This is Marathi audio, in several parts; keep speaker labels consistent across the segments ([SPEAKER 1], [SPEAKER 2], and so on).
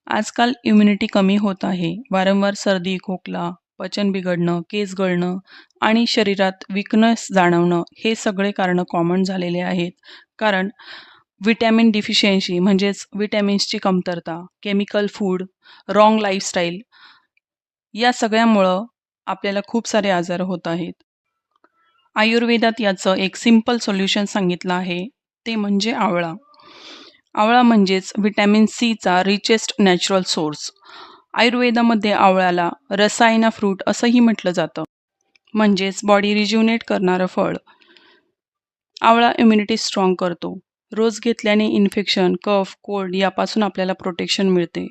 [SPEAKER 1] आजकाल इम्युनिटी कमी होत आहे. वारंवार सर्दी, खोकला, पचन बिघडणं, केस गळणं आणि शरीरात वीकनेस जाणवणं हे सगळे कारणं कॉमन झालेले आहेत. कारण व्हिटॅमिन डिफिशियन्सी म्हणजेच व्हिटॅमिन्सची कमतरता, केमिकल फूड, रॉंग लाईफस्टाईल या सगळ्यामुळं आपल्याला खूप सारे आजार होत आहेत. आयुर्वेदात याचं एक सिंपल सोल्युशन सांगितलं आहे, ते म्हणजे आवळा. आवळा म्हणजेच व्हिटॅमिन सीचा रिचेस्ट नॅचरल सोर्स. आयुर्वेदामध्ये आवळ्याला रसायना फ्रूट असंही म्हटलं जातं, म्हणजेच बॉडी रिज्युनेट करणारं फळ. आवळा इम्युनिटी स्ट्रॉंग करतो. रोज घेतल्याने इन्फेक्शन, कफ, कोल्ड यापासून आपल्याला प्रोटेक्शन मिळते.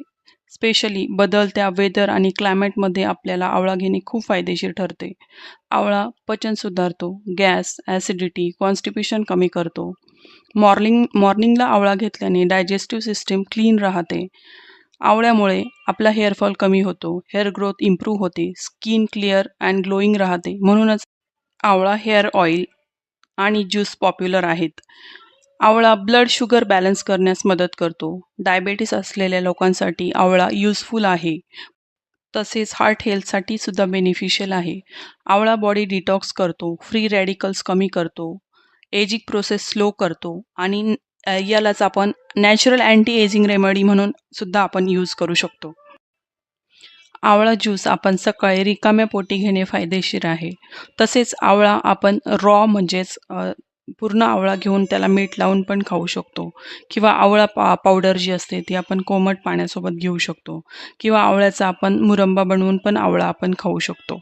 [SPEAKER 1] स्पेशली बदलत्या वेदर आणि क्लायमेटमध्ये आपल्याला आवळा घेणे खूप फायदेशीर ठरते. आवळा पचन सुधारतो, गॅस, ॲसिडिटी, कॉन्स्टिपेशन कमी करतो. मॉर्निंगला आवळा घेतल्याने डायजेस्टिव्ह सिस्टीम क्लीन राहते. आवळ्यामुळे आपला हेअरफॉल कमी होतो, हेअर ग्रोथ इम्प्रूव्ह होते, स्किन क्लिअर अँड ग्लोईंग राहते. म्हणूनच आवळा हेअर ऑइल आणि ज्यूस पॉप्युलर आहेत. आवळा ब्लड शुगर बॅलन्स करण्यास मदत करतो. डायबेटिस असलेल्या लोकांसाठी आवळा युजफुल आहे. तसेच हार्ट हेल्थसाठी सुद्धा बेनिफिशियल आहे. आवळा बॉडी डिटॉक्स करतो, फ्री रॅडिकल्स कमी करतो, एजिंग प्रोसेस स्लो करतो आणि यालाच आपण नॅचरल अँटी एजिंग रेमेडी म्हणून सुद्धा आपण यूज करू शकतो. आवळा ज्यूस आपण सकाळी रिकाम्या पोटी घेणे फायदेशीर आहे. तसेच आवळा आपण रॉ म्हणजेच पूर्ण आवळा घेऊन त्याला मीठ लावून पण खाऊ शकतो किंवा आवळा पावडर जी असते ती आपण कोमट पाण्यासोबत घेऊ शकतो किंवा आवळ्याचा आपण मुरंबा बनवून पण आवळा आपण खाऊ शकतो.